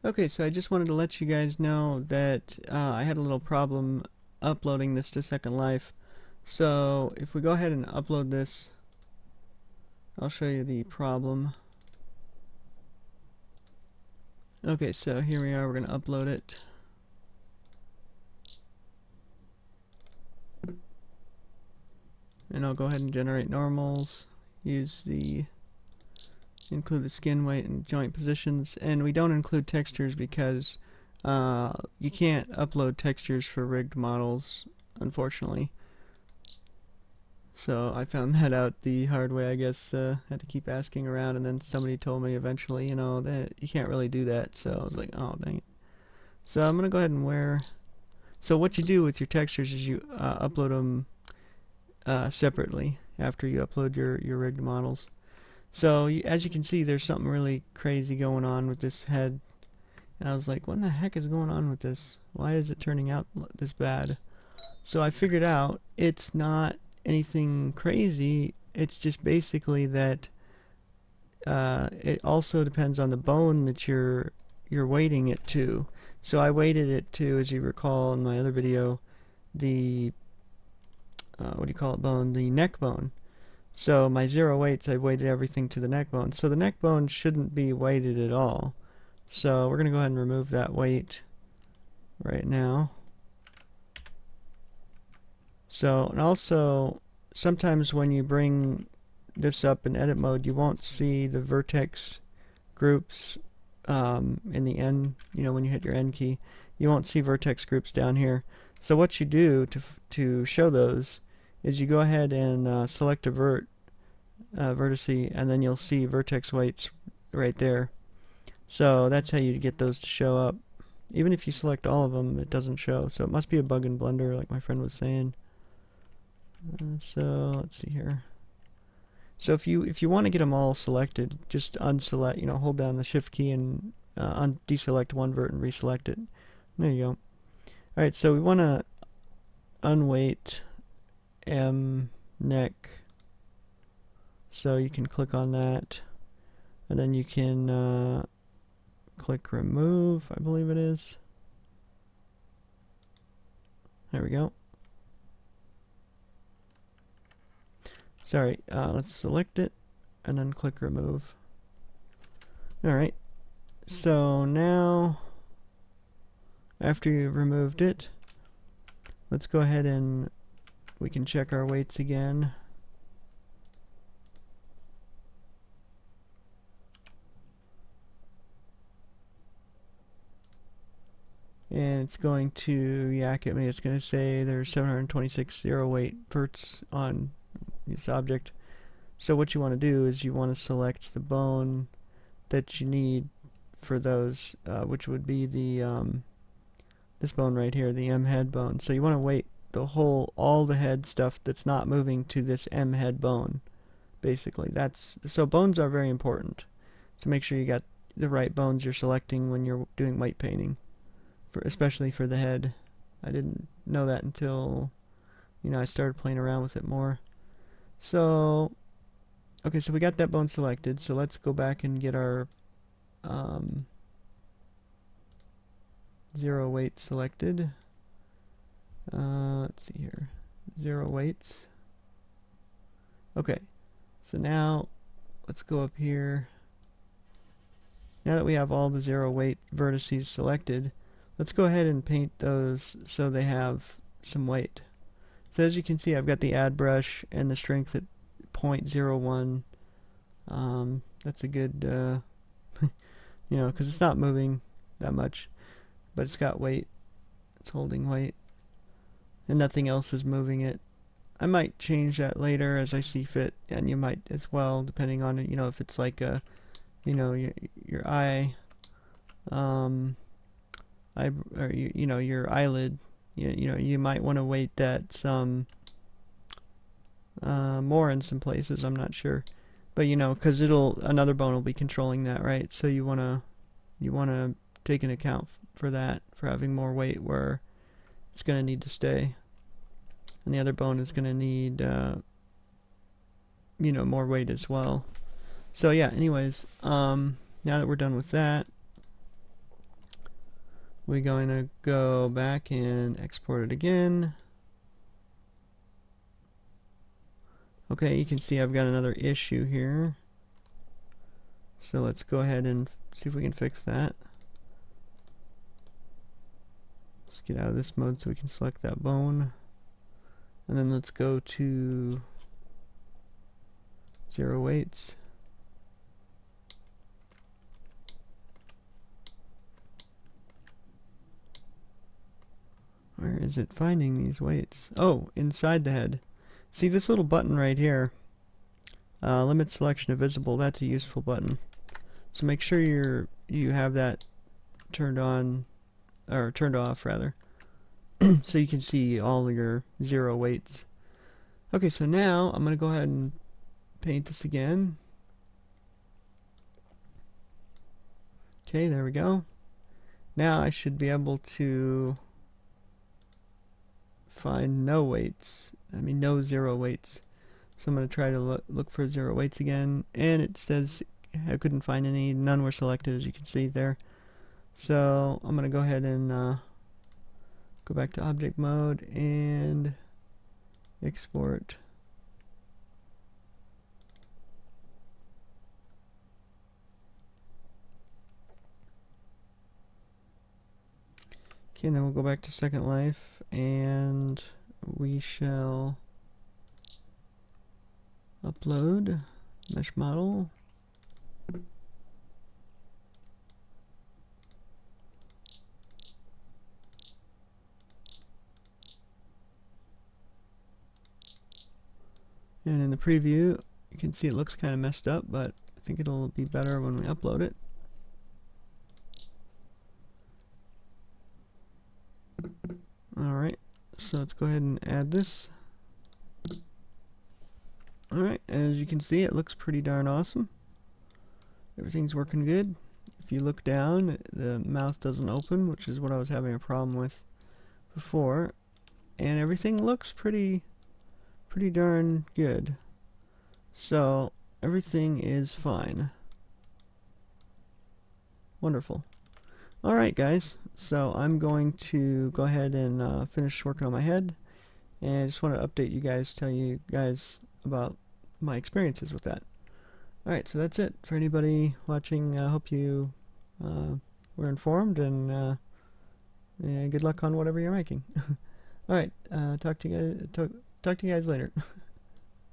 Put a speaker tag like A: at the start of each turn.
A: Okay, so I just wanted to let you guys know that I had a little problem uploading this to Second Life. So if we go ahead and upload this, I'll show you the problem. Okay, so here we are, we're going to upload it. And I'll go ahead and generate normals, include the skin weight and joint positions, and we don't include textures because you can't upload textures for rigged models, unfortunately. So I found that out the hard way, I guess. Had to keep asking around, and then somebody told me eventually, that you can't really do that. So I was like, oh, dang it. So I'm going to go ahead and So what you do with your textures is you upload them separately after you upload your rigged models. So as you can see, there's something really crazy going on with this head. And I was like, what in the heck is going on with this? Why is it turning out this bad? So I figured out it's not anything crazy. It's just basically that it also depends on the bone that you're weighting it to. So I weighted it to, as you recall in my other video, the what do you call it, bone? The neck bone. So my zero weights, I weighted everything to the neck bone. So the neck bone shouldn't be weighted at all. So we're going to go ahead and remove that weight right now. So, and also, sometimes when you bring this up in edit mode, you won't see the vertex groups in the end, when you hit your end key. You won't see vertex groups down here. So what you do to show those is you go ahead and select a vertice, and then you'll see vertex weights right there. So that's how you get those to show up. Even if you select all of them, it doesn't show. So it must be a bug in Blender, like my friend was saying. So let's see here. So if you want to get them all selected, just unselect, hold down the shift key and deselect one vert and reselect it. There you go. Alright, so we want to unweight M neck. So you can click on that, and then you can click remove, I believe it is. There we go. Sorry, let's select it and then click remove. Alright, so now after you've removed it, let's go ahead and we can check our weights again. And it's going to yak at me. It's going to say there's 726 zero weight verts on this object. So what you want to do is you want to select the bone that you need for those, which would be the this bone right here, the M head bone. So you want to weight all the head stuff that's not moving to this M head bone. Basically, so bones are very important. So make sure you got the right bones you're selecting when you're doing weight painting, especially for the head. I didn't know that until I started playing around with it more. So okay, so we got that bone selected. So let's go back and get our zero weight selected. Let's see here, zero weights. Okay, so now let's go up here. Now that we have all the zero weight vertices selected, let's go ahead and paint those so they have some weight. So as you can see, I've got the add brush and the strength at 0.01. That's a good, because it's not moving that much, but it's got weight. It's holding weight, and nothing else is moving it. I might change that later as I see fit, and you might as well, depending on it. If it's like your eye, your eyelid. You might want to weight that some more in some places. I'm not sure, but because another bone will be controlling that, right? So you wanna take an account for that, for having more weight where it's gonna need to stay, and the other bone is gonna need more weight as well. So yeah. Anyways, now that we're done with that, we're going to go back and export it again. Okay, you can see I've got another issue here. So let's go ahead and see if we can fix that. Let's get out of this mode so we can select that bone. And then let's go to 0 weights. Where is it finding these weights? Oh, inside the head. See this little button right here? Limit selection of visible. That's a useful button. So make sure you have that turned on, or turned off rather, so you can see all your 0 weights. Okay, so now I'm going to go ahead and paint this again. Okay, there we go. Now I should be able to find no weights. I mean no 0 weights. So I'm going to try to look for 0 weights again, and it says I couldn't find any. None were selected, as you can see there. So I'm going to go ahead and go back to object mode and export. Okay, and then we'll go back to Second Life, and we shall upload mesh model. And in the preview, you can see it looks kind of messed up, but I think it'll be better when we upload it. Alright, so let's go ahead and add this. Alright, as you can see, it looks pretty darn awesome. Everything's working good. If you look down, the mouth doesn't open, which is what I was having a problem with before. And everything looks pretty darn good. So, everything is fine. Wonderful. Alright guys, so I'm going to go ahead and finish working on my head, and I just want to update you guys, tell you guys about my experiences with that. Alright, so that's it for anybody watching. I hope you were informed, and yeah, good luck on whatever you're making. Alright, talk to you guys later.